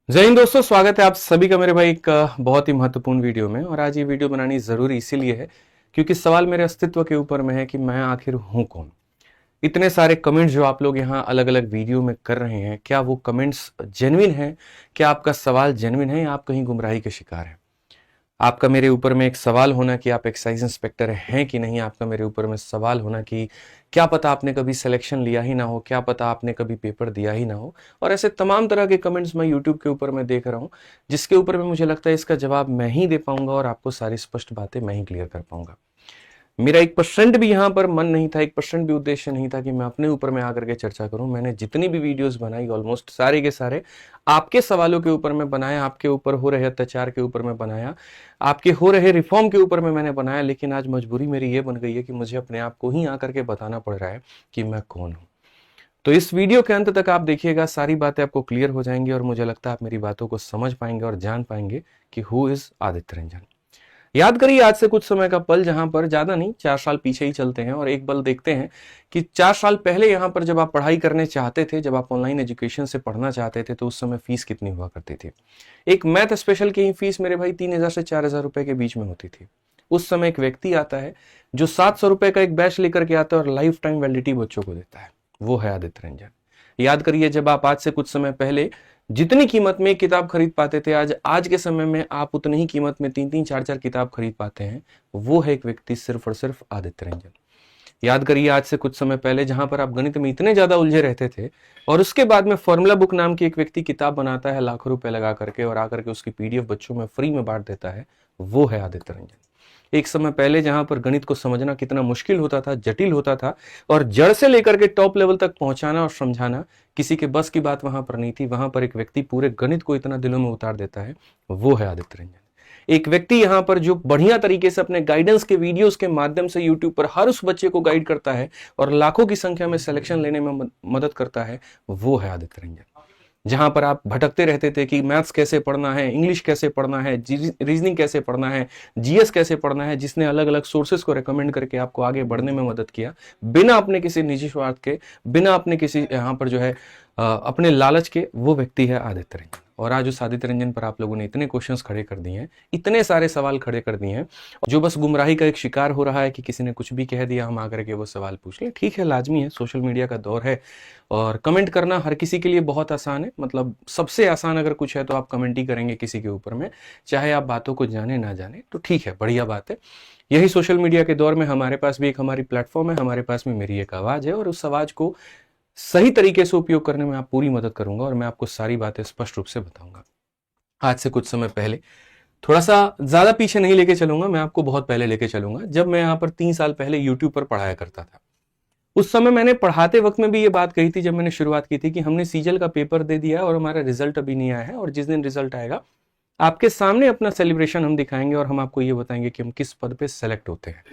जय हिंद दोस्तों, स्वागत है आप सभी का मेरे भाई एक बहुत ही महत्वपूर्ण वीडियो में। और आज ये वीडियो बनानी जरूरी इसीलिए है क्योंकि सवाल मेरे अस्तित्व के ऊपर में है कि मैं आखिर हूं कौन। इतने सारे कमेंट्स जो आप लोग यहाँ अलग अलग वीडियो में कर रहे हैं, क्या वो कमेंट्स जेन्युइन हैं? क्या आपका सवाल जेन्युइन है या आप कहीं गुमराही के शिकार हैं? आपका मेरे ऊपर में एक सवाल होना कि आप एक्साइज इंस्पेक्टर हैं कि नहीं, आपका मेरे ऊपर में सवाल होना कि क्या पता आपने कभी सिलेक्शन लिया ही ना हो, क्या पता आपने कभी पेपर दिया ही ना हो। और ऐसे तमाम तरह के कमेंट्स मैं यूट्यूब के ऊपर में देख रहा हूं, जिसके ऊपर में मुझे लगता है इसका जवाब मैं ही दे पाऊंगा और आपको सारी स्पष्ट बातें मैं ही क्लियर कर पाऊंगा। मेरा 1% भी यहाँ पर मन नहीं था, 1% भी उद्देश्य नहीं था कि मैं अपने ऊपर में आकर के चर्चा करूं। मैंने जितनी भी वीडियोस बनाई ऑलमोस्ट सारे के सारे आपके सवालों के ऊपर में बनाया, आपके ऊपर हो रहे अत्याचार के ऊपर में बनाया, आपके हो रहे रिफॉर्म के ऊपर में मैंने बनाया। लेकिन आज मजबूरी मेरी ये बन गई है कि मुझे अपने आप को ही आकर के बताना पड़ रहा है कि मैं कौन हूं। तो इस वीडियो के अंत तक आप देखिएगा, सारी बातें आपको क्लियर हो जाएंगी और मुझे लगता है आप मेरी बातों को समझ पाएंगे और जान पाएंगे कि हु इज आदित्य रंजन। याद करिए आज से कुछ समय का पल, जहां पर ज्यादा नहीं 4 साल पीछे ही चलते हैं और एक पल देखते हैं कि 4 साल पहले यहां पर जब आप पढ़ाई करने चाहते थे, जब आप ऑनलाइन एजुकेशन से पढ़ना चाहते थे, तो उस समय फीस कितनी हुआ करती थी। एक मैथ स्पेशल की ही फीस मेरे भाई 3,000 से 4,000 रुपए के बीच में होती थी। उस समय एक व्यक्ति आता है जो 700 रुपए का एक बैच लेकर के आता है और लाइफ टाइम वैलिडिटी बच्चों को देता है। वो है आदित्य रंजन। याद करिए जब आप आज से कुछ समय पहले जितनी कीमत में किताब खरीद पाते थे, आज के समय में आप उतनी ही कीमत में 3-3 4-4 किताब खरीद पाते हैं। वो है एक व्यक्ति, सिर्फ और सिर्फ आदित्य रंजन। याद करिए आज से कुछ समय पहले जहां पर आप गणित में इतने ज्यादा उलझे रहते थे और उसके बाद में फॉर्मूला बुक नाम की एक व्यक्ति किताब बनाता है लाखों रुपए लगा करके और आकर के उसकी पीडीएफ बच्चों में फ्री में बांट देता है। वो है आदित्य रंजन। एक समय पहले जहां पर गणित को समझना कितना मुश्किल होता था, जटिल होता था, और जड़ से लेकर के टॉप लेवल तक पहुंचाना और समझाना किसी के बस की बात वहां पर नहीं थी, वहां पर एक व्यक्ति पूरे गणित को इतना दिलों में उतार देता है। वो है आदित्य रंजन। एक व्यक्ति यहां पर जो बढ़िया तरीके से अपने गाइडेंस के वीडियोस के माध्यम से यूट्यूब पर हर उस बच्चे को गाइड करता है और लाखों की संख्या में सिलेक्शन लेने में मदद करता है। वो है आदित्य रंजन। जहां पर आप भटकते रहते थे कि मैथ्स कैसे पढ़ना है, इंग्लिश कैसे पढ़ना है, रीजनिंग कैसे पढ़ना है, जीएस कैसे पढ़ना है, जिसने अलग अलग सोर्सेस को रेकमेंड करके आपको आगे बढ़ने में मदद किया, बिना अपने किसी निजी स्वार्थ के, बिना अपने किसी यहाँ पर जो है अपने लालच के, वो व्यक्ति है आदित्य रंजन। और आज उस आदित्य रंजन पर आप लोगों ने इतने क्वेश्चंस खड़े कर दिए हैं, इतने सारे सवाल खड़े कर दिए हैं, जो बस गुमराही का एक शिकार हो रहा है कि किसी ने कुछ भी कह दिया, हम आकर के वो सवाल पूछ लें। ठीक है, लाजमी है, सोशल मीडिया का दौर है और कमेंट करना हर किसी के लिए बहुत आसान है। मतलब सबसे आसान अगर कुछ है तो आप कमेंट ही करेंगे किसी के ऊपर में, चाहे आप बातों को जाने ना जाने, तो ठीक है, बढ़िया बात है। यही सोशल मीडिया के दौर में हमारे पास भी एक हमारी प्लेटफॉर्म है, हमारे पास में मेरी एक आवाज है और उस आवाज को सही तरीके से उपयोग करने में आप पूरी मदद करूंगा और मैं आपको सारी बातें स्पष्ट रूप से बताऊंगा। आज से कुछ समय पहले, थोड़ा सा ज्यादा पीछे नहीं लेके चलूंगा, मैं आपको बहुत पहले लेके चलूंगा, जब मैं यहाँ पर 3 साल पहले यूट्यूब पर पढ़ाया करता था। उस समय मैंने पढ़ाते वक्त में भी ये बात कही थी, जब मैंने शुरुआत की थी, कि हमने सीजल का पेपर दे दिया है और हमारा रिजल्ट अभी नहीं आया है, और जिस दिन रिजल्ट आएगा आपके सामने अपना सेलिब्रेशन हम दिखाएंगे और हम आपको ये बताएंगे कि हम किस पद पे सेलेक्ट होते हैं।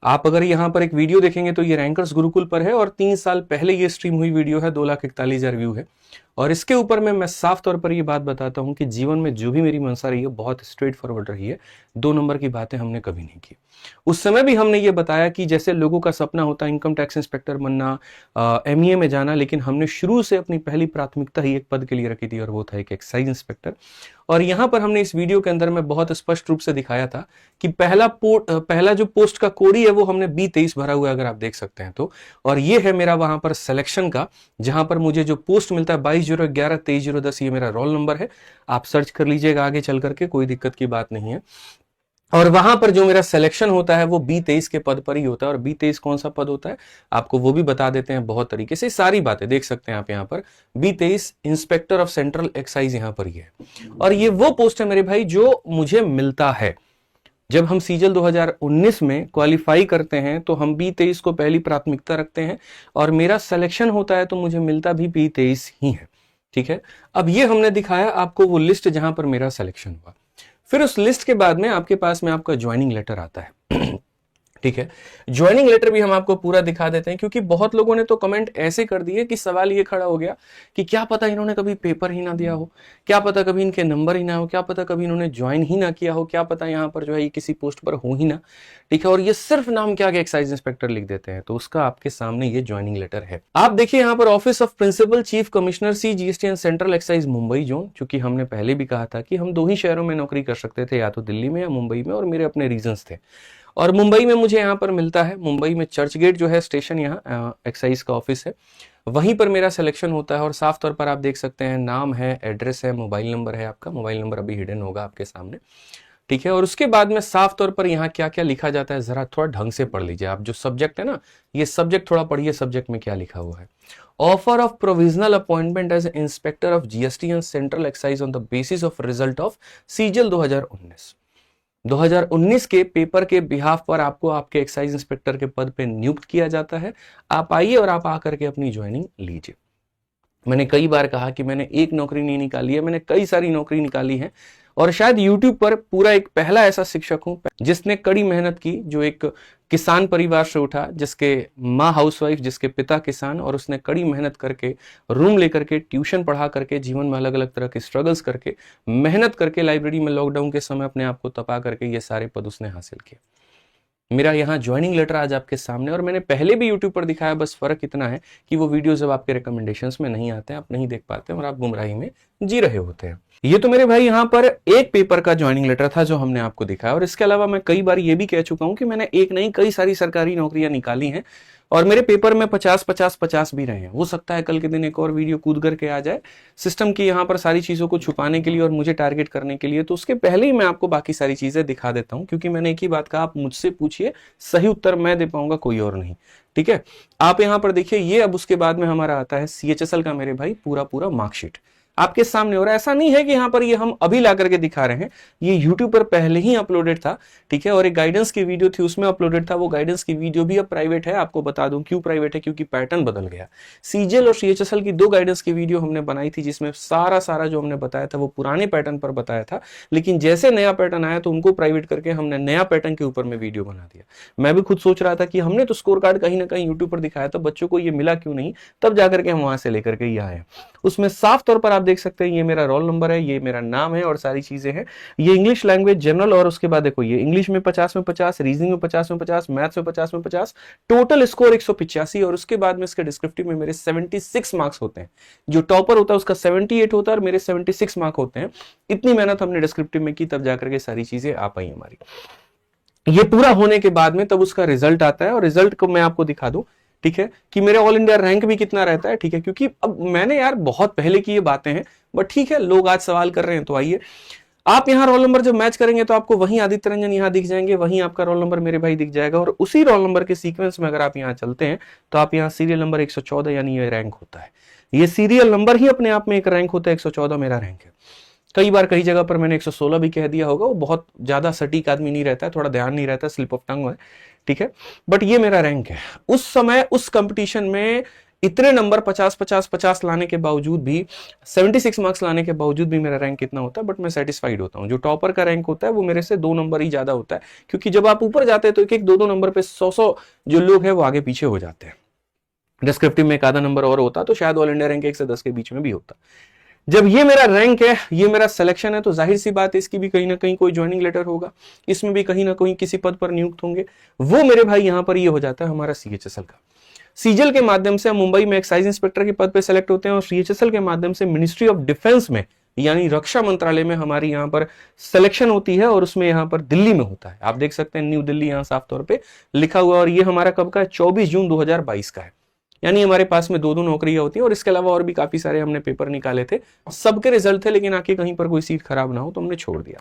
आप अगर यहाँ पर एक वीडियो देखेंगे तो ये रैंकर्स गुरुकुल पर है और 3 साल पहले ये स्ट्रीम हुई वीडियो है, 2,41,000 व्यू है। और इसके ऊपर में मैं साफ तौर पर ये बात बताता हूं कि जीवन में जो भी मेरी मंशा रही है बहुत स्ट्रेट फॉरवर्ड रही है। 2 नंबर की बातें हमने कभी नहीं की। उस समय भी हमने ये बताया कि जैसे लोगों का सपना होता है इनकम टैक्स इंस्पेक्टर बनना, एमईए में जाना, लेकिन हमने शुरू से अपनी पहली प्राथमिकता ही एक पद के लिए रखी थी और वो था एक एक्साइज इंस्पेक्टर। और यहां पर हमने इस वीडियो के अंदर में बहुत स्पष्ट रूप से दिखाया था कि पहला जो पोस्ट का कोडी है वो हमने B23 भरा हुआ है, अगर आप देख सकते हैं तो। और ये है मेरा वहां पर सिलेक्शन का, जहां पर मुझे जो पोस्ट मिलता है 22/011/23/010, ये मेरा रोल नंबर है। आप सर्च कर लीजिएगा आगे चल करके, कोई दिक्कत की बात नहीं है। और वहां पर जो मेरा सिलेक्शन होता है वो B23 के पद पर ही होता है। और B23 कौन सा पद होता है आपको वो भी बता देते हैं बहुत तरीके से, सारी बातें देख सकते हैं आप यहाँ पर। B23 inspector of central excise यहाँ पर ही है। और ये वो पोस्ट है मेरे भाई जो मुझे मिलता है। जब हम सीजल 2019 में क्वालिफाई करते हैं तो हम B23 को पहली प्राथमिकता रखते हैं और मेरा सिलेक्शन होता है तो मुझे मिलता भी B23 ही है। ठीक है, अब ये हमने दिखाया आपको वो लिस्ट जहां पर मेरा सिलेक्शन हुआ। फिर उस लिस्ट के बाद में आपके पास में आपका ज्वाइनिंग लेटर आता है। ठीक है। ज्वाइनिंग लेटर भी हम आपको पूरा दिखा देते हैं, क्योंकि बहुत लोगों ने तो कमेंट ऐसे कर दिए कि सवाल ये खड़ा हो गया कि क्या पता इन्होंने कभी पेपर ही ना दिया हो, क्या पता कभी इनके नंबर ही ना हो, क्या पता कभी इन्होंने ज्वाइन ही ना किया हो, क्या पता यहाँ पर जो है ये किसी पोस्ट पर हो ही ना। ठीक है, और ये सिर्फ नाम क्या एक्साइज इंस्पेक्टर लिख देते हैं। तो उसका आपके सामने ये ज्वाइनिंग लेटर है। आप देखिए यहाँ पर office of principal chief commissioner C GST and central excise Mumbai zone, चूंकि हमने पहले भी कहा था कि हम 2 ही शहरों में नौकरी कर सकते थे, या तो दिल्ली में या मुंबई में, और मेरे अपने रीजंस थे। और मुंबई में मुझे यहाँ पर मिलता है, मुंबई में चर्च गेट जो है स्टेशन, यहाँ एक्साइज का ऑफिस है, वहीं पर मेरा सिलेक्शन होता है। और साफ तौर पर आप देख सकते हैं नाम है, एड्रेस है, मोबाइल नंबर है। आपका मोबाइल नंबर अभी हिडन होगा आपके सामने, ठीक है। और उसके बाद में साफ तौर पर यहाँ क्या क्या लिखा जाता है जरा थोड़ा ढंग से पढ़ लीजिए आप। जो सब्जेक्ट है ना, ये सब्जेक्ट थोड़ा पढ़िए, सब्जेक्ट में क्या लिखा हुआ है। Offer of provisional appointment as inspector of GST and central excise on the basis of result of CGL 2019 के पेपर के बिहाफ पर आपको आपके एक्साइज इंस्पेक्टर के पद पे नियुक्त किया जाता है। आप आइए और आप आकर के अपनी ज्वाइनिंग लीजिए। मैंने कई बार कहा कि मैंने एक नौकरी नहीं निकाली है, मैंने कई सारी नौकरी निकाली है। और शायद YouTube पर पूरा एक पहला ऐसा शिक्षक हूं जिसने कड़ी मेहनत की, जो एक किसान परिवार से उठा, जिसके माँ हाउसवाइफ, जिसके पिता किसान, और उसने कड़ी मेहनत करके, रूम लेकर के, ट्यूशन पढ़ा करके, जीवन में अलग अलग तरह के स्ट्रगल्स करके, मेहनत करके, लाइब्रेरी में लॉकडाउन के समय अपने आप को तपा करके ये सारे पद उसने हासिल किए। मेरा यहाँ ज्वाइनिंग लेटर आज आपके सामने, और मैंने पहले भी YouTube पर दिखाया, बस फर्क इतना है कि वो वीडियो जब आपके रिकमेंडेशंस में नहीं आते हैं, आप नहीं देख पाते और आप गुमराही में जी रहे होते हैं। ये तो मेरे भाई यहाँ पर एक पेपर का ज्वाइनिंग लेटर था जो हमने आपको दिखाया। और इसके अलावा मैं कई बार ये भी कह चुका हूं कि मैंने एक नहीं कई सारी सरकारी नौकरियां निकाली हैं, और मेरे पेपर में 50-50-50 भी रहे हैं। हो सकता है कल के दिन एक और वीडियो कूद करके आ जाए सिस्टम की यहाँ पर सारी चीजों को छुपाने के लिए और मुझे टारगेट करने के लिए। तो उसके पहले ही मैं आपको बाकी सारी चीजें दिखा देता हूं, क्योंकि मैंने एक ही बात कहा, आप मुझसे पूछिए, सही उत्तर मैं दे पाऊंगा, कोई और नहीं। ठीक है, आप यहाँ पर देखिए, ये अब उसके बाद में हमारा आता है CHSL का मेरे भाई पूरा मार्कशीट आपके सामने। और ऐसा नहीं है कि यहाँ पर ये हम अभी ला करके दिखा रहे हैं, ये YouTube पर पहले ही अपलोडेड था। ठीक है, और एक गाइडेंस की वीडियो थी उसमें अपलोडेड था। वो गाइडेंस की वीडियो भी अब प्राइवेट है। आपको बता दूं क्यों प्राइवेट है, क्योंकि पैटर्न बदल गया। सीजीएल और CHSL की 2 गाइडेंस की वीडियो हमने बनाई थी, जिसमें सारा जो हमने बताया था वो पुराने पैटर्न पर बताया था, लेकिन जैसे नया पैटर्न आया तो उनको प्राइवेट करके हमने नया पैटर्न के ऊपर में वीडियो बना दिया। मैं भी खुद सोच रहा था कि हमने तो स्कोर कार्ड कहीं ना कहीं यूट्यूब पर दिखाया था, बच्चों को ये मिला क्यों नहीं, तब जाकर के हम वहां से लेकर के ये आए। उसमें साफ तौर पर आप देख सकते हैं, ये मेरा रोल नंबर है, ये मेरा नाम है और सारी चीजें हैं। ये इंग्लिश लैंग्वेज जनरल, और उसके बाद देखो ये इंग्लिश में 50 में 50, रीजनिंग में 50 में 50, मैथ्स में 50 में 50, टोटल स्कोर 185। और उसके बाद में इसके डिस्क्रिप्टिव में मेरे 76 मार्क्स होते हैं। जो टॉपर होता है उसका 78 होता है और मेरे 76 मार्क होते हैं। इतनी मेहनत हमने डिस्क्रिप्टिव में की, तब जाकर के सारी चीजें आ पाई हमारी। ये पूरा होने के बाद में तब उसका रिजल्ट आता है, और रिजल्ट को मैं आपको दिखा दूं, ठीक है, कि मेरा ऑल इंडिया रैंक भी कितना रहता है। ठीक है, क्योंकि अब मैंने यार बहुत पहले की ये बातें हैं, बट ठीक है, लोग आज सवाल कर रहे हैं तो आइए। आप यहाँ रोल नंबर जब मैच करेंगे तो आपको वहीं आदित्य रंजन यहाँ दिख जाएंगे, वहीं आपका रोल नंबर मेरे भाई दिख जाएगा। और उसी रोल नंबर के सीक्वेंस में अगर आप यहाँ चलते हैं तो आप यहाँ सीरियल नंबर 114, यानी ये रैंक होता है। ये सीरियल नंबर ही अपने आप में एक रैंक होता है। 114 मेरा रैंक है। कई बार कई जगह पर मैंने 116 भी कह दिया होगा, वो बहुत ज्यादा सटीक आदमी नहीं रहता है, थोड़ा ध्यान नहीं रहता, स्लिप ऑफ टंग है। ठीक है, बट ये मेरा रैंक है। उस समय उस कंपटीशन में इतने नंबर 50-50-50 लाने के बावजूद भी, 76 मार्क्स लाने के बावजूद भी मेरा रैंक कितना होता है, बट मैं सेटिस्फाइड होता हूं। जो टॉपर का रैंक होता है वो मेरे से 2 नंबर ही ज्यादा होता है, क्योंकि जब आप ऊपर जाते हैं तो एक 2-2 नंबर पे 100 जो लोग हैं वो आगे पीछे हो जाते हैं। डिस्क्रिप्टिव में एक आधा नंबर और होता तो शायद ऑल इंडिया रैंक 1 से 10 के बीच में भी होता। जब ये मेरा रैंक है, ये मेरा सिलेक्शन है, तो जाहिर सी बात है इसकी भी कहीं ना कहीं कोई ज्वाइनिंग लेटर होगा, इसमें भी कहीं ना कहीं किसी पद पर नियुक्त होंगे। वो मेरे भाई यहाँ पर ये हो जाता है हमारा CHSL का। सीजल के माध्यम से हम मुंबई में एक्साइज इंस्पेक्टर के पद पे सेलेक्ट होते हैं, और CHSL के माध्यम से मिनिस्ट्री ऑफ डिफेंस में, यानी रक्षा मंत्रालय में हमारी यहाँ पर सिलेक्शन होती है, और उसमें यहाँ पर दिल्ली में होता है। आप देख सकते हैं न्यू दिल्ली यहाँ साफ तौर पे लिखा हुआ। और ये हमारा कब का है? 24 जून 2022 का है। यानी हमारे पास में 2 नौकरियां होती हैं, और इसके अलावा और भी काफी सारे हमने पेपर निकाले थे, सबके रिजल्ट थे, लेकिन आके कहीं पर कोई सीट खराब ना हो तो हमने छोड़ दिया।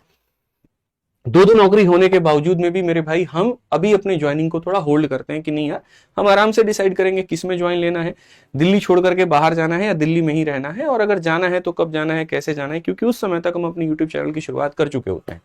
2 नौकरी होने के बावजूद में भी मेरे भाई हम अभी अपने ज्वाइनिंग को थोड़ा होल्ड करते हैं कि नहीं यार, हम आराम से डिसाइड करेंगे किस में ज्वाइन लेना है, दिल्ली छोड़ करके बाहर जाना है या दिल्ली में ही रहना है, और अगर जाना है तो कब जाना है, कैसे जाना है, क्योंकि उस समय तक हम अपने यूट्यूब चैनल की शुरुआत कर चुके होते हैं।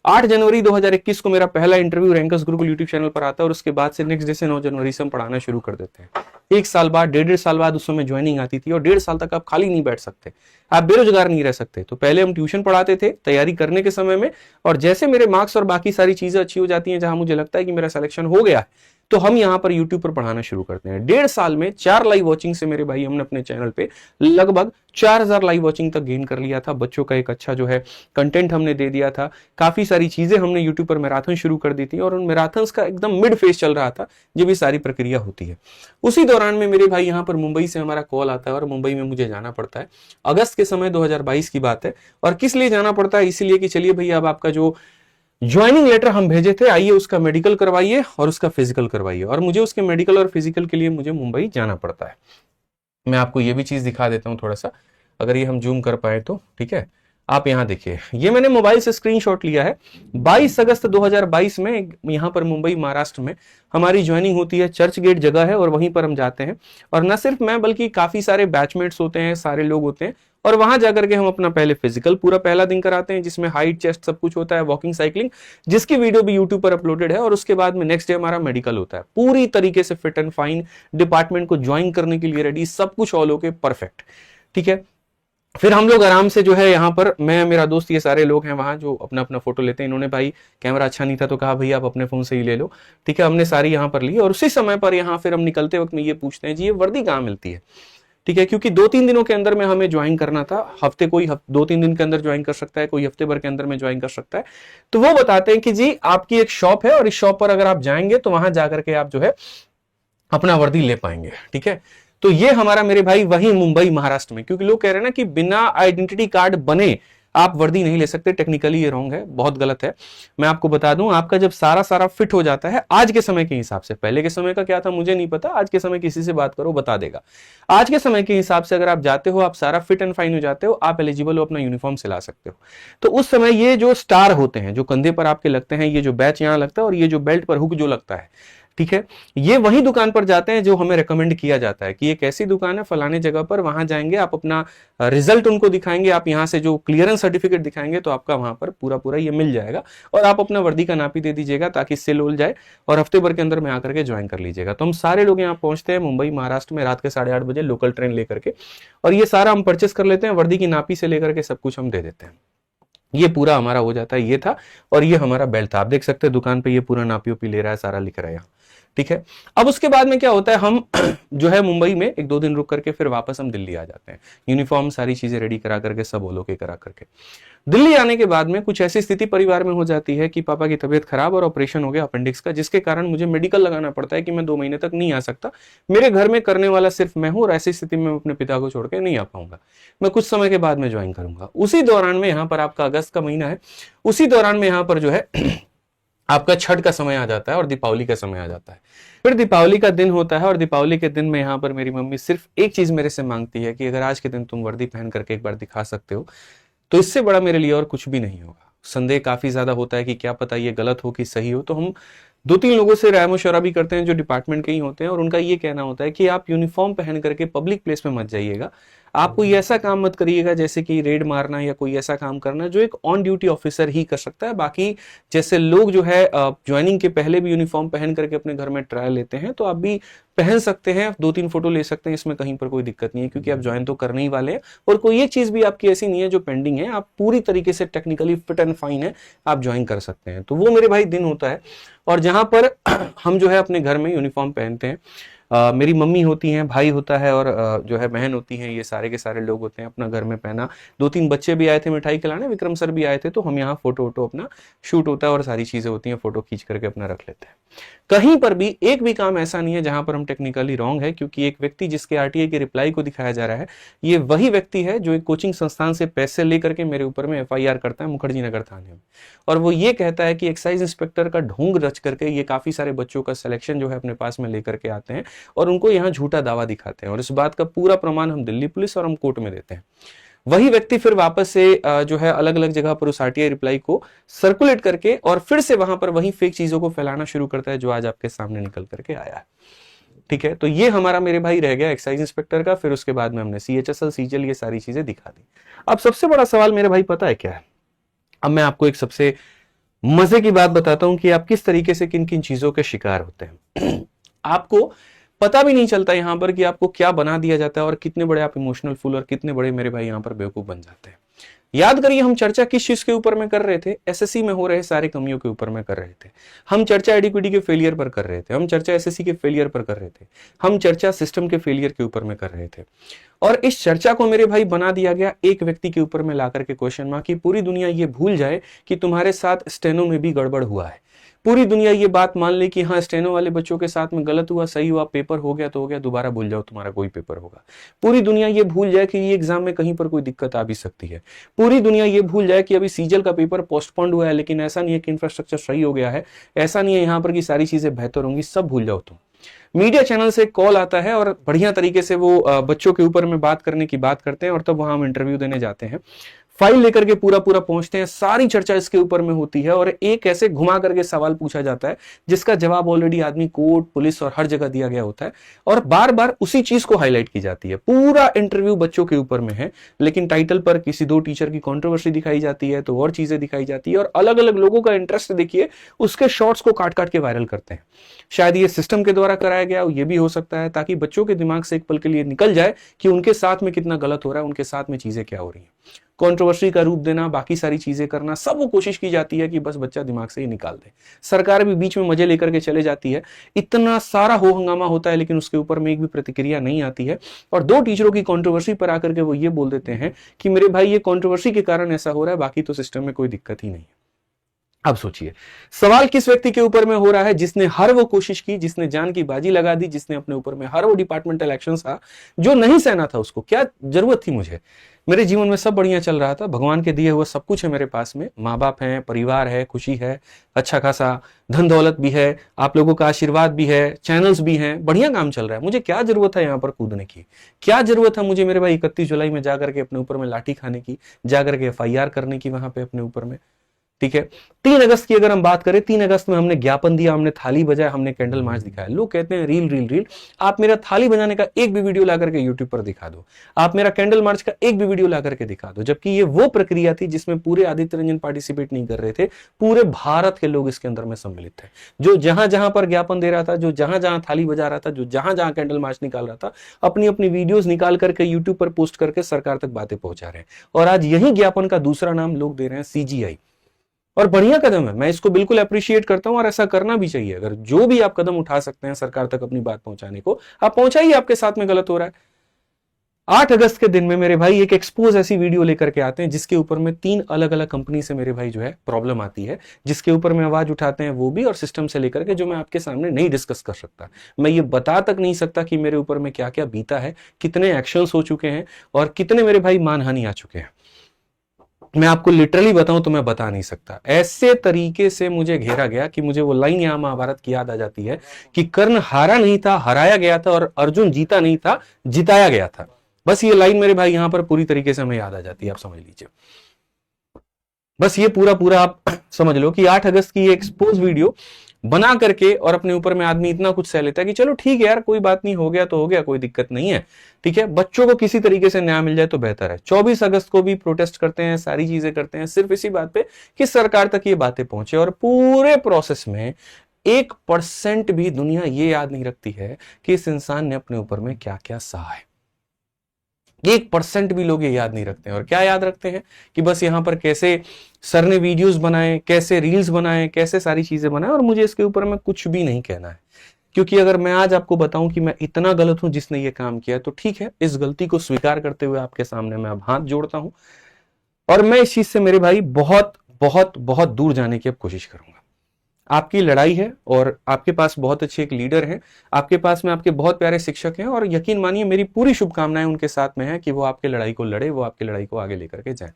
8 जनवरी 2021 को मेरा पहला interview rankers Gurukul YouTube channel पर आता है और उसके बाद से नेक्स्ट डे से 9 जनवरी से हम पढ़ाना शुरू कर देते हैं। 1 साल बाद, 1.5 साल बाद उस समय ज्वाइनिंग आती थी और 1.5 साल तक आप खाली नहीं बैठ सकते, आप बेरोजगार नहीं रह सकते। तो पहले हम ट्यूशन पढ़ाते थे तैयारी करने के समय में, और जैसे मेरे मार्क्स और बाकी सारी चीजें अच्छी हो जाती हैं, जहां मुझे लगता है कि मेरा सिलेक्शन हो गया है, तो हम यहां पर यूट्यूब पर पढ़ाना शुरू करते हैं। 1.5 साल में 4 लाइव वॉचिंग से मेरे भाई हमने अपने चैनल पे लगभग 4000 लाइव वॉचिंग तक गेन कर लिया था। बच्चों का एक अच्छा जो है कंटेंट हमने दे दिया था, काफी सारी चीजें हमने यूट्यूब पर मैराथन शुरू कर दी थी, और उन मैराथन्स का एकदम मिड फेज चल रहा था जब ये सारी प्रक्रिया होती है। उसी दौरान में मेरे भाई यहाँ पर मुंबई से हमारा कॉल आता है और मुंबई में मुझे जाना पड़ता है। अगस्त के समय 2022 की बात है। और किस लिए जाना पड़ता है? इसीलिए कि चलिए भैया अब आपका जो ज्वाइनिंग लेटर हम भेजे थे, आइए उसका मेडिकल करवाइए और उसका फिजिकल करवाइए। और मुझे उसके मेडिकल और फिजिकल के लिए मुझे मुंबई जाना पड़ता है। मैं आपको ये भी चीज दिखा देता हूं थोड़ा सा, अगर ये हम जूम कर पाए तो। ठीक है, आप यहां देखिए, ये मैंने मोबाइल से स्क्रीनशॉट लिया है। 22 अगस्त 2022 में यहां पर मुंबई महाराष्ट्र में हमारी ज्वाइनिंग होती है। चर्च गेट जगह है और वहीं पर हम जाते हैं। और न सिर्फ मैं बल्कि काफी सारे बैचमेट्स होते हैं, सारे लोग होते हैं, और वहां जाकर के हम अपना पहले फिजिकल पूरा पहला दिन कराते हैं, जिसमें हाइट, चेस्ट सब कुछ होता है, वॉकिंग, साइकिलिंग, जिसकी वीडियो भी यूट्यूब पर अपलोडेड है। और उसके बाद में नेक्स्ट डे हमारा मेडिकल होता है, पूरी तरीके से फिट एंड फाइन, डिपार्टमेंट को ज्वाइन करने के लिए रेडी, सब कुछ ऑल ओके, परफेक्ट। ठीक है, फिर हम लोग आराम से जो है यहाँ पर, मैं, मेरा दोस्त, ये सारे लोग हैं वहां जो अपना अपना फोटो लेते हैं। इन्होंने भाई कैमरा अच्छा नहीं था तो कहा भैया आप अपने फोन से ही ले लो। ठीक है, हमने सारी यहाँ पर ली, और उसी समय पर यहाँ फिर हम निकलते वक्त में ये पूछते हैं जी ये वर्दी कहाँ मिलती है। ठीक है, क्योंकि 2-3 दिनों के अंदर में हमें ज्वाइन करना था। हफ्ते कोई 2-3 दिन के अंदर ज्वाइन कर सकता है, कोई हफ्ते भर के अंदर में ज्वाइन कर सकता है। तो वो बताते हैं कि जी आपकी एक शॉप है और इस शॉप पर अगर आप जाएंगे तो वहां जाकर के आप जो है अपना वर्दी ले पाएंगे। ठीक है, तो ये हमारा मेरे भाई वही मुंबई महाराष्ट्र में, क्योंकि लोग कह रहे हैं ना कि बिना आइडेंटिटी कार्ड बने आप वर्दी नहीं ले सकते। टेक्निकली ये रॉन्ग है, बहुत गलत है। मैं आपको बता दूं, आपका जब सारा फिट हो जाता है आज के समय के हिसाब से, पहले के समय का क्या था मुझे नहीं पता, आज के समय किसी से बात करो बता देगा। आज के समय के हिसाब से अगर आप जाते हो, आप सारा फिट एंड फाइन हो जाते हो, आप एलिजिबल हो, अपना यूनिफॉर्म सिला सकते हो। तो उस समय ये जो स्टार होते हैं जो कंधे पर आपके लगते हैं, ये जो बैच यहां लगता है और ये जो बेल्ट पर हुक जो लगता है, ठीक है, ये वही दुकान पर जाते हैं जो हमें रेकमेंड किया जाता है कि ये कैसी दुकान है, फलाने जगह पर, वहां जाएंगे, आप अपना रिजल्ट उनको दिखाएंगे, आप यहां से जो क्लियरेंस सर्टिफिकेट दिखाएंगे तो आपका वहां पर पूरा ये मिल जाएगा। और आप अपना वर्दी का नापी दे दीजिएगा ताकि सेल हो जाए और हफ्ते भर के अंदर में आकर के ज्वाइन कर लीजिएगा। तो हम सारे लोग यहाँ पहुंचते हैं मुंबई महाराष्ट्र में रात के 8:30 बजे लोकल ट्रेन लेकर के, और ये सारा हम परचेस कर लेते हैं, वर्दी की नापी से लेकर के सब कुछ हम दे देते हैं। ये पूरा हमारा हो जाता है। ये था, और ये हमारा बेल्ट था। आप देख सकते हैं दुकान पे ये पूरा नापी उपी ले रहा है, सारा लिख रहा है यहाँ। ठीक है, अब उसके बाद में क्या होता है, हम जो है मुंबई में 1-2 दिन रुक करके फिर वापस हम दिल्ली आ जाते हैं। यूनिफॉर्म सारी चीजें रेडी करा करके, सब ओलो के करा करके दिल्ली आने के बाद में कुछ ऐसी स्थिति परिवार में हो जाती है कि पापा की तबीयत खराब और ऑपरेशन हो गया अपेंडिक्स का, जिसके कारण मुझे मेडिकल लगाना पड़ता है कि मैं 2 महीने तक नहीं आ सकता। मेरे घर में करने वाला सिर्फ मैं हूं, और ऐसी स्थिति में मैं अपने पिता को छोड़ के नहीं आ पाऊंगा। मैं कुछ समय के बाद में ज्वाइन करूंगा। उसी दौरान में यहाँ पर आपका अगस्त का महीना है, उसी दौरान में यहाँ पर जो है आपका छठ का समय आ जाता है और दीपावली का समय आ जाता है। फिर दीपावली का दिन होता है, और दीपावली के दिन में यहाँ पर मेरी मम्मी सिर्फ एक चीज मेरे से मांगती है कि अगर आज के दिन तुम वर्दी पहन करके एक बार दिखा सकते हो तो इससे बड़ा मेरे लिए और कुछ भी नहीं होगा। संदेह काफी ज्यादा होता है कि क्या पता ये गलत हो कि सही हो, तो हम 2-3 लोगों से राय मशवरा भी करते हैं जो डिपार्टमेंट के ही होते हैं, और उनका ये कहना होता है कि आप यूनिफॉर्म पहन करके पब्लिक प्लेस में मत जाइएगा। आप कोई ऐसा काम मत करिएगा जैसे कि रेड मारना या कोई ऐसा काम करना जो एक ऑन ड्यूटी ऑफिसर ही कर सकता है। बाकी जैसे लोग जो है ज्वाइनिंग के पहले भी यूनिफॉर्म पहन करके अपने घर में ट्रायल लेते हैं, तो आप भी पहन सकते हैं, 2-3 फोटो ले सकते हैं, इसमें कहीं पर कोई दिक्कत नहीं है, क्योंकि आप ज्वाइन तो करने ही वाले हैं। और कोई एक चीज भी आपकी ऐसी नहीं है जो पेंडिंग है, आप पूरी तरीके से टेक्निकली फिट एंड फाइन है, आप ज्वाइन कर सकते हैं। तो वो मेरे भाई दिन होता है, और जहां पर हम जो है अपने घर में यूनिफॉर्म पहनते हैं। मेरी मम्मी होती हैं, भाई होता है, और जो है बहन होती हैं, ये सारे के सारे लोग होते हैं अपना घर में पहना। 2-3 बच्चे भी आए थे मिठाई खिलाने, विक्रम सर भी आए थे, तो हम यहाँ फोटो वोटो अपना शूट होता है और सारी चीजें होती हैं, फोटो खींच करके अपना रख लेते हैं। कहीं पर भी एक भी काम ऐसा नहीं है जहां पर हम टेक्निकली रॉन्ग है, क्योंकि एक व्यक्ति जिसके आरटीआई की रिप्लाई को दिखाया जा रहा है, ये वही व्यक्ति है जो एक कोचिंग संस्थान से पैसे लेकर के मेरे ऊपर में एफआईआर करता है मुखर्जी नगर थाने में, और वो ये कहता है कि एक्साइज इंस्पेक्टर का ढोंग रच करके ये काफी सारे बच्चों का सिलेक्शन जो है अपने पास में लेकर के आते हैं, और उनको यहाँ झूठा दावा दिखाते हैं, और इस बात का पूरा प्रमाण हम दिल्ली पुलिस और हम कोर्ट में देते हैं। वही व्यक्ति फिर वापस से जो है अलग अलग जगह पर उस आरटीआई रिप्लाई को सर्कुलेट करके और फिर से वहां पर वही फेक चीजों को फैलाना शुरू करता है जो आज आपके सामने निकल करके आया है। ठीक है, तो ये हमारा मेरे भाई रह गया एक्साइज इंस्पेक्टर का। फिर उसके बाद में हमने सीएचएसएल, सीजीएल, ये सारी चीजें दिखा दी। अब सबसे बड़ा सवाल मेरे भाई पता है क्या है? अब मैं आपको एक सबसे मजे की बात बताता हूं कि आप किस तरीके से किन किन चीजों के शिकार होते हैं। आपको पता भी नहीं चलता यहां पर कि आपको क्या बना दिया जाता है और कितने बड़े आप इमोशनल फूल और कितने बड़े मेरे भाई यहां पर बेवकूफ बन जाते हैं। याद करिए हम चर्चा किस चीज के ऊपर में कर रहे थे, एसएससी में हो रहे सारे कमियों के ऊपर में कर रहे थे। हम चर्चा एडीक्विटी के फेलियर पर कर रहे थे, हम चर्चा एसएससी के फेलियर पर कर रहे थे, हम चर्चा सिस्टम के फेलियर के ऊपर में कर रहे थे। और इस चर्चा को मेरे भाई बना दिया गया एक व्यक्ति के ऊपर में लाकर के क्वेश्चन मार्क कि पूरी दुनिया ये भूल जाए कि तुम्हारे साथ स्टेनो में भी गड़बड़ हुआ है। पूरी दुनिया ये बात मान ले कि हाँ स्टेनो वाले बच्चों के साथ में गलत हुआ, सही हुआ, पेपर हो गया तो हो गया, दोबारा भूल जाओ तुम्हारा कोई पेपर होगा। पूरी दुनिया ये भूल जाए कि ये एग्जाम में कहीं पर कोई दिक्कत आ भी सकती है। पूरी दुनिया ये भूल जाए कि अभी सीजल का पेपर पोस्टपोन्ड हुआ है, लेकिन ऐसा नहीं है कि इंफ्रास्ट्रक्चर सही हो गया है, ऐसा नहीं है यहाँ पर कि सारी चीजें बेहतर होंगी, सब भूल जाओ तुम। मीडिया चैनल से कॉल आता है और बढ़िया तरीके से वो बच्चों के ऊपर में बात करने की बात करते हैं और तब वहां हम इंटरव्यू देने जाते हैं, फाइल लेकर के पूरा पूरा पहुंचते हैं, सारी चर्चा इसके ऊपर में होती है और एक ऐसे घुमा करके सवाल पूछा जाता है जिसका जवाब ऑलरेडी आदमी कोर्ट पुलिस और हर जगह दिया गया होता है और बार बार उसी चीज को हाईलाइट की जाती है। पूरा इंटरव्यू बच्चों के ऊपर में है, लेकिन टाइटल पर किसी दो टीचर की कंट्रोवर्सी दिखाई जाती है तो और चीजें दिखाई जाती है और अलग अलग लोगों का इंटरेस्ट देखिए उसके शॉर्ट्स को काट काट के वायरल करते हैं। शायद ये सिस्टम के द्वारा कराया गया, ये भी हो सकता है ताकि बच्चों के दिमाग से एक पल के लिए निकल जाए कि उनके साथ में कितना गलत हो रहा है, उनके साथ में चीजें क्या हो रही हैं। कंट्रोवर्सी का रूप देना, बाकी सारी चीजें करना, सब वो कोशिश की जाती है कि बस बच्चा दिमाग से ही निकाल दे। सरकार भी बीच में मजे लेकर के चले जाती है, इतना सारा हो हंगामा होता है लेकिन उसके ऊपर में एक भी प्रतिक्रिया नहीं आती है और दो टीचरों की कंट्रोवर्सी पर आकर के वो ये बोल देते हैं कि मेरे भाई ये कंट्रोवर्सी के कारण ऐसा हो रहा है, बाकी तो सिस्टम में कोई दिक्कत ही नहीं है। अब सोचिए सवाल किस व्यक्ति के ऊपर में हो रहा है जिसने हर वो कोशिश की, जिसने जान की बाजी लगा दी, जिसने अपने ऊपर में हर वो डिपार्टमेंटल एक्शन था जो नहीं सहना था। उसको क्या जरूरत थी मुझे, मेरे जीवन में सब बढ़िया चल रहा था, भगवान के दिए हुए सब कुछ है मेरे पास में, माँ बाप हैं, परिवार है, खुशी है, अच्छा खासा धन दौलत भी है, आप लोगों का आशीर्वाद भी है, चैनल्स भी हैं, बढ़िया काम चल रहा है। मुझे क्या जरूरत है यहाँ पर कूदने की, क्या जरूरत है मुझे मेरे भाई 31 जुलाई में जाकर के अपने ऊपर में लाठी खाने की, जाकर के FIR करने की वहां पे अपने ऊपर में। ठीक है, 3 अगस्त की अगर हम बात करें, 3 अगस्त में हमने ज्ञापन दिया, हमने थाली बजाया, हमने कैंडल मार्च दिखाया। लोग कहते हैं रील रील रील, आप मेरा थाली बजाने का एक भी वीडियो ला करके यूट्यूब पर दिखा दो, आप मेरा कैंडल मार्च का एक भी वीडियो ला करके दिखा दो। जबकि ये वो प्रक्रिया थी जिसमें पूरे आदित्य रंजन पार्टिसिपेट नहीं कर रहे थे, पूरे भारत के लोग इसके अंदर में सम्मिलित थे। जो जहां जहां पर ज्ञापन दे रहा था, जो जहां जहां थाली बजा रहा था, जो जहां जहां कैंडल मार्च निकाल रहा था, अपनी अपनी वीडियोस निकाल करके यूट्यूब पर पोस्ट करके सरकार तक बातें पहुंचा रहे हैं। और आज यही ज्ञापन का दूसरा नाम लोग दे रहे हैं CGI। और बढ़िया कदम है, मैं इसको बिल्कुल अप्रिशिएट करता हूं और ऐसा करना भी चाहिए। अगर जो भी आप कदम उठा सकते हैं सरकार तक अपनी बात पहुंचाने को, आप पहुंचाइए, आपके साथ में गलत हो रहा है। 8 अगस्त के दिन में मेरे भाई एक एक्सपोज ऐसी वीडियो लेकर के आते हैं जिसके ऊपर में 3 अलग अलग कंपनी से मेरे भाई जो है प्रॉब्लम आती है, जिसके ऊपर में आवाज उठाते हैं वो भी, और सिस्टम से लेकर के जो मैं आपके सामने नहीं डिस्कस कर सकता। मैं ये बता तक नहीं सकता कि मेरे ऊपर में क्या क्या बीता है, कितने एक्शंस हो चुके हैं और कितने मेरे भाई मानहानि आ चुके हैं। मैं आपको लिटरली बताऊं तो मैं बता नहीं सकता। ऐसे तरीके से मुझे घेरा गया कि मुझे वो लाइन यहां महाभारत की याद आ जाती है कि कर्ण हारा नहीं था, हराया गया था, और अर्जुन जीता नहीं था, जिताया गया था। बस ये लाइन मेरे भाई यहां पर पूरी तरीके से हमें याद आ जाती है, आप समझ लीजिए। बस ये पूरा पूरा आप समझ लो कि 8 अगस्त की एक्सपोज वीडियो बना करके और अपने ऊपर में आदमी इतना कुछ सह लेता है कि चलो ठीक है यार, कोई बात नहीं, हो गया तो हो गया, कोई दिक्कत नहीं है। ठीक है, बच्चों को किसी तरीके से न्याय मिल जाए तो बेहतर है। 24 अगस्त को भी प्रोटेस्ट करते हैं, सारी चीजें करते हैं, सिर्फ इसी बात पे कि सरकार तक ये बातें पहुंचे। और पूरे प्रोसेस में 1% भी दुनिया ये याद नहीं रखती है कि इस इंसान ने अपने ऊपर में क्या क्या सहा है। 1% भी लोग ये याद नहीं रखते हैं। और क्या याद रखते हैं कि बस यहां पर कैसे सर ने वीडियोस बनाए, कैसे रील्स बनाए, कैसे सारी चीजें बनाए। और मुझे इसके ऊपर में कुछ भी नहीं कहना है, क्योंकि अगर मैं आज आपको बताऊं कि मैं इतना गलत हूं जिसने ये काम किया, तो ठीक है, इस गलती को स्वीकार करते हुए आपके सामने मैं अब हाथ जोड़ता हूं और मैं इस चीज से मेरे भाई बहुत बहुत बहुत दूर जाने की अब कोशिश करूंगा। आपकी लड़ाई है और आपके पास बहुत अच्छे एक लीडर हैं, आपके पास में आपके बहुत प्यारे शिक्षक हैं, और यकीन मानिए मेरी पूरी शुभकामनाएं उनके साथ में है कि वो आपके लड़ाई को लड़े, वो आपकी लड़ाई को आगे लेकर के जाए।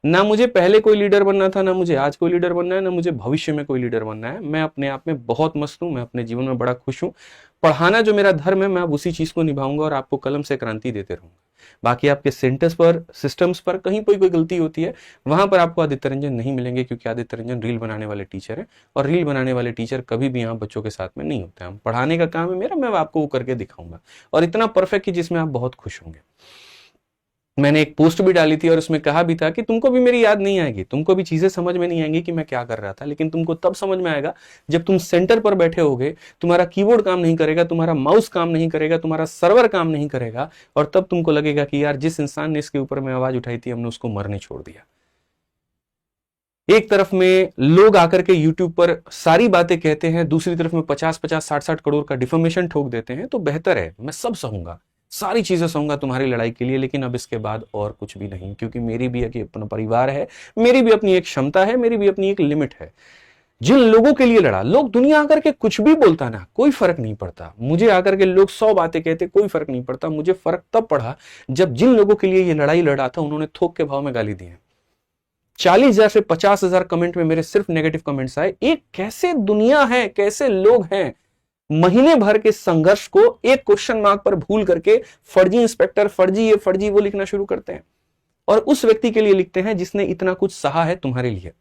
ना मुझे पहले कोई लीडर बनना था, ना मुझे आज कोई लीडर बनना है, ना मुझे भविष्य में कोई लीडर बनना है। मैं अपने आप में बहुत मस्त हूं, मैं अपने जीवन में बड़ा खुश हूं। पढ़ाना जो मेरा धर्म है, मैं अब उसी चीज को निभाऊंगा और आपको कलम से क्रांति देते रहूंगा। बाकी आपके सेंटर्स पर, सिस्टम्स पर कहीं कोई गलती होती है, वहां पर आपको आदित्य रंजन नहीं मिलेंगे, क्योंकि आदित्य रंजन रील बनाने वाले टीचर है और रील बनाने वाले टीचर कभी भी यहाँ बच्चों के साथ में नहीं होते हैं। पढ़ाने का काम है मेरा, मैं आपको वो करके दिखाऊंगा और इतना परफेक्ट कि जिसमें आप बहुत खुश होंगे। मैंने एक पोस्ट भी डाली थी और उसमें कहा भी था कि तुमको भी मेरी याद नहीं आएगी, तुमको भी चीजें समझ में नहीं आएंगी कि मैं क्या कर रहा था, लेकिन तुमको तब समझ में आएगा जब तुम सेंटर पर बैठे होगे, तुम्हारा कीबोर्ड काम नहीं करेगा, तुम्हारा माउस काम नहीं करेगा, तुम्हारा सर्वर काम नहीं करेगा, और तब तुमको लगेगा कि यार जिस इंसान ने इसके ऊपर में आवाज उठाई थी हमने उसको मरने छोड़ दिया। एक तरफ में लोग आकर के YouTube पर सारी बातें कहते हैं, दूसरी तरफ में 50-50 60-60 करोड़ का डिफॉर्मेशन ठोक देते हैं। तो बेहतर है मैं सब सहूंगा, सारी चीजें सहूंगा तुम्हारी लड़ाई के लिए, लेकिन अब इसके बाद और कुछ भी नहीं, क्योंकि मेरी भी एक अपना परिवार है, मेरी भी अपनी एक क्षमता है, मेरी भी अपनी एक लिमिट है। जिन लोगों के लिए लड़ा, लोग दुनिया आकर के कुछ भी बोलता ना, कोई फर्क नहीं पड़ता। मुझे आकर के लोग 100 बातें कहते, कोई फर्क नहीं पड़ता। मुझे फर्क तब पड़ा जब जिन लोगों के लिए ये लड़ाई लड़ा था उन्होंने थोक के भाव में गाली दी है। 40,000 से 50,000 कमेंट में मेरे सिर्फ नेगेटिव कमेंट्स आए। एक कैसे दुनिया है, कैसे लोग हैं, महीने भर के संघर्ष को एक क्वेश्चन मार्क पर भूल करके फर्जी इंस्पेक्टर, फर्जी ये, फर्जी वो लिखना शुरू करते हैं, और उस व्यक्ति के लिए लिखते हैं जिसने इतना कुछ सहा है तुम्हारे लिए,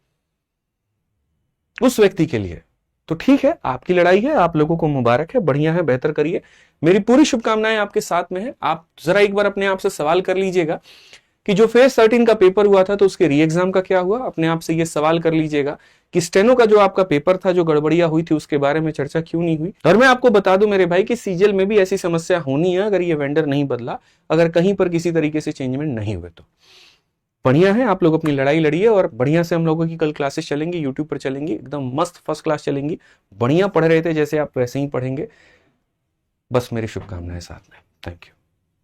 उस व्यक्ति के लिए। तो ठीक है, आपकी लड़ाई है, आप लोगों को मुबारक है, बढ़िया है, बेहतर करिए, मेरी पूरी शुभकामनाएं आपके साथ में है। आप जरा एक बार अपने आप से सवाल कर लीजिएगा कि जो फेज 13 का पेपर हुआ था तो उसके री एग्जाम का क्या हुआ। अपने आप से ये सवाल कर लीजिएगा कि स्टेनो का जो आपका पेपर था, जो गड़बड़िया हुई थी, उसके बारे में चर्चा क्यों नहीं हुई। और मैं आपको बता दूं मेरे भाई कि सीजीएल में भी ऐसी समस्या होनी है अगर ये वेंडर नहीं बदला, अगर कहीं पर किसी तरीके से चेंजमेंट नहीं हुए तो। बढ़िया है, आप लोग अपनी लड़ाई लड़िए, और बढ़िया से हम लोगों की कल क्लासेस चलेंगी, यूट्यूब पर चलेंगी, एकदम मस्त फर्स्ट क्लास चलेंगी। बढ़िया पढ़ रहे थे जैसे आप वैसे ही पढ़ेंगे। बस मेरी शुभकामनाएं साथ में। Thank you.